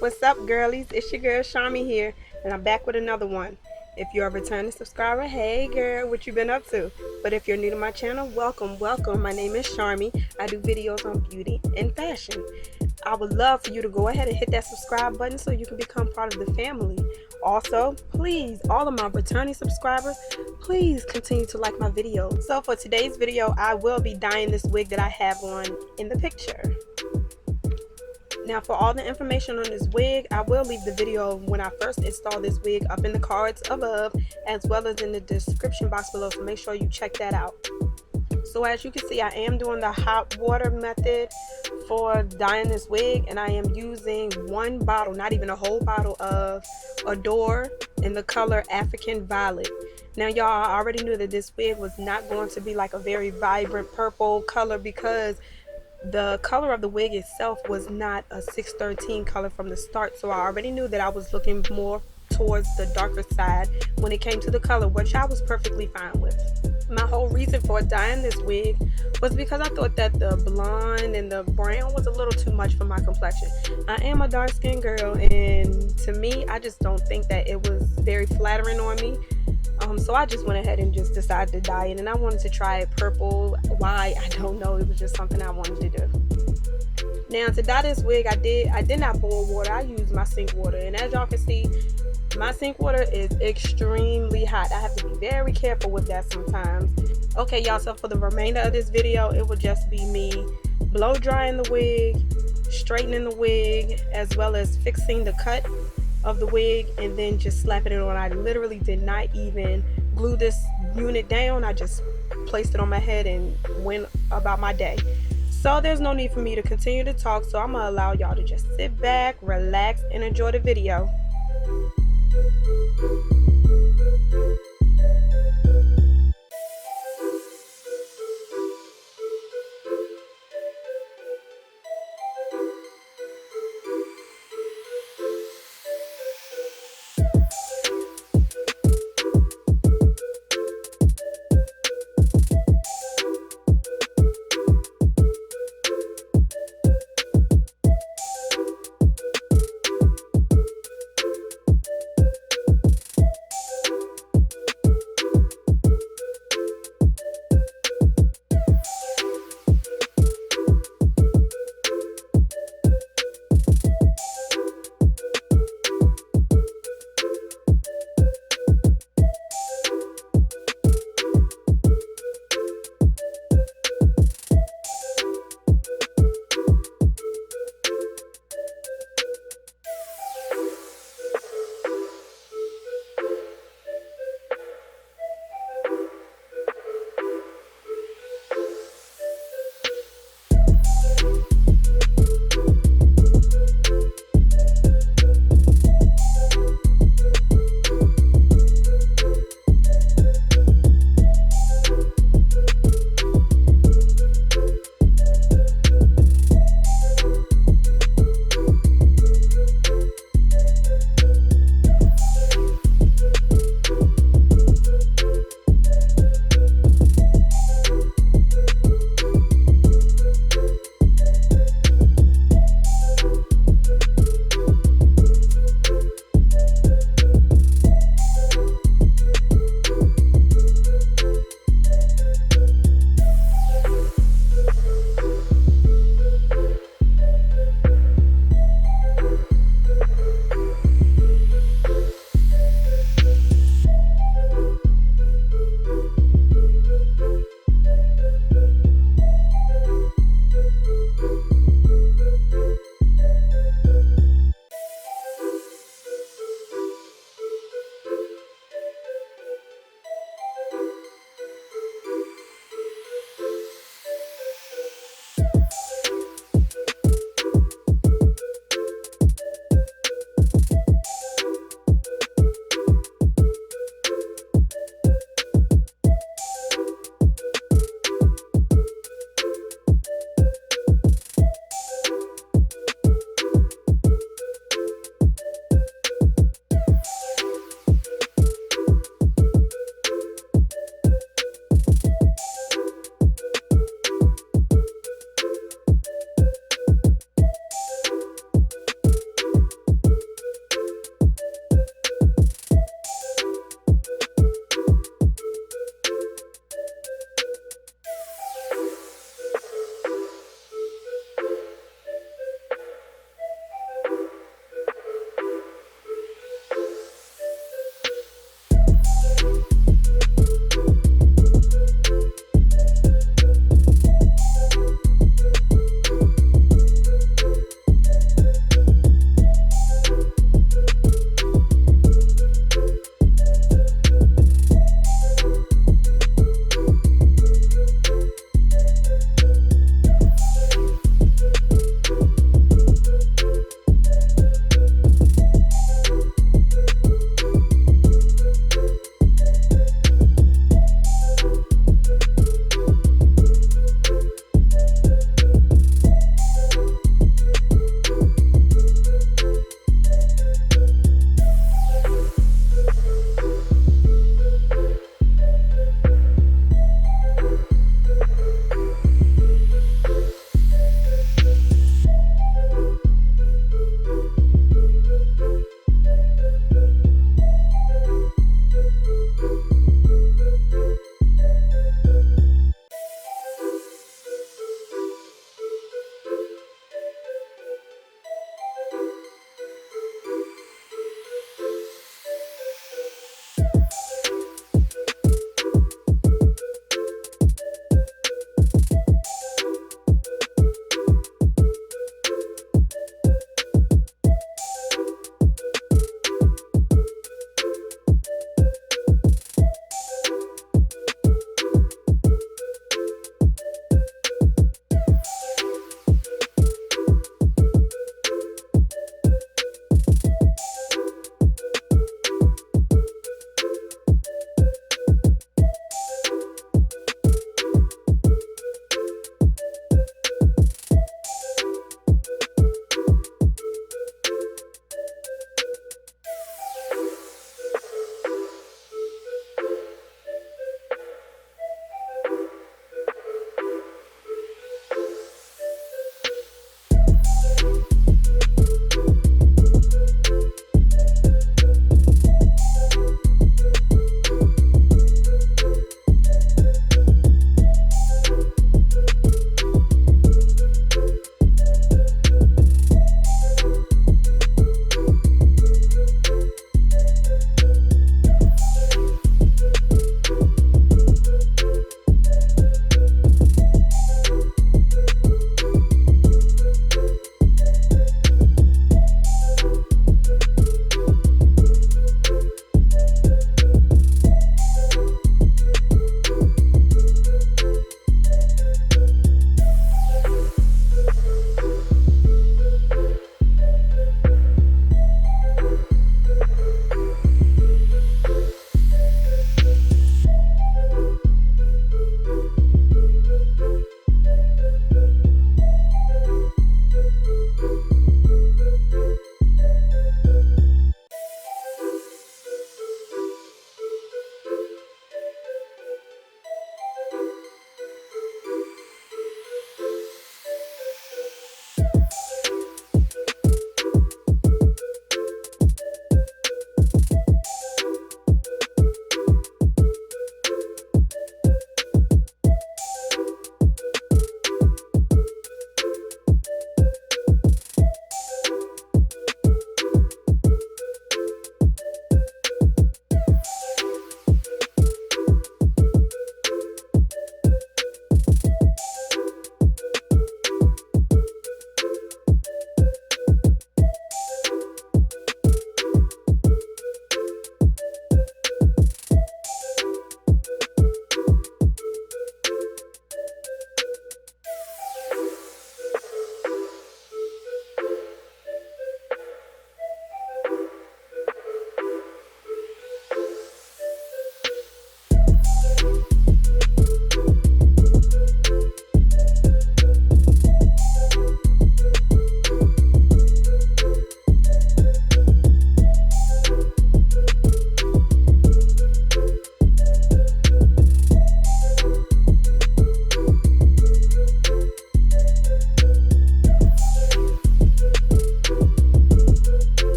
What's up, girlies? It's your girl Charmy here, and I'm back with another one. If you're a returning subscriber, hey girl, what you been up to? But if you're new to my channel, welcome. My name is Charmy. I do videos on beauty and fashion. I would love for you to go ahead and hit that subscribe button so you can become part of the family. Also, please, all of my returning subscribers, please continue to like my videos. So for today's video, I will be dyeing this wig that I have on in the picture. Now, for all the information on this wig, I will leave the video when I first installed this wig up in the cards above, as well as in the description box below, so make sure you check that out. So as you can see, I am doing the hot water method for dyeing this wig, and I am using one bottle, not even a whole bottle, of Adore in the color African Violet. Now y'all, I already knew that this wig was not going to be like a very vibrant purple color because the color of the wig itself was not a 613 color from the start, so I already knew that I was looking more towards the darker side when it came to the color, which I was perfectly fine with. My whole reason for dyeing this wig was because I thought that the blonde and the brown was a little too much for my complexion. I am a dark skinned girl, and to me, I just don't think that it was very flattering on me. So I just went ahead and just decided to dye it, and I wanted to try it purple. Why? I don't know. It was just something I wanted to do. Now, to dye this wig, I did not boil water. I used my sink water, and as y'all can see, my sink water is extremely hot. I have to be very careful with that sometimes. Okay, y'all, so for the remainder of this video, it will just be me blow drying the wig, straightening the wig, as well as fixing the cut of the wig, and then just slapping it on. I literally did not even glue this unit down. I just placed it on my head and went about my day. So there's no need for me to continue to talk, so I'm gonna allow y'all to just sit back, relax, and enjoy the video.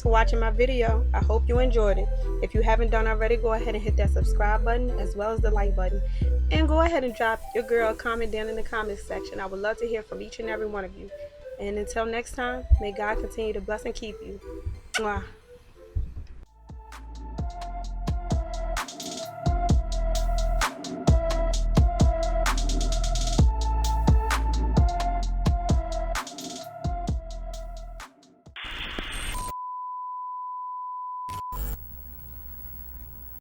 for watching my video. I hope you enjoyed it. If you haven't done already, go ahead and hit that subscribe button as well as the like button. And go ahead and drop your girl a comment down in the comments section. I would love to hear from each and every one of you. And until next time, may God continue to bless and keep you. Mwah.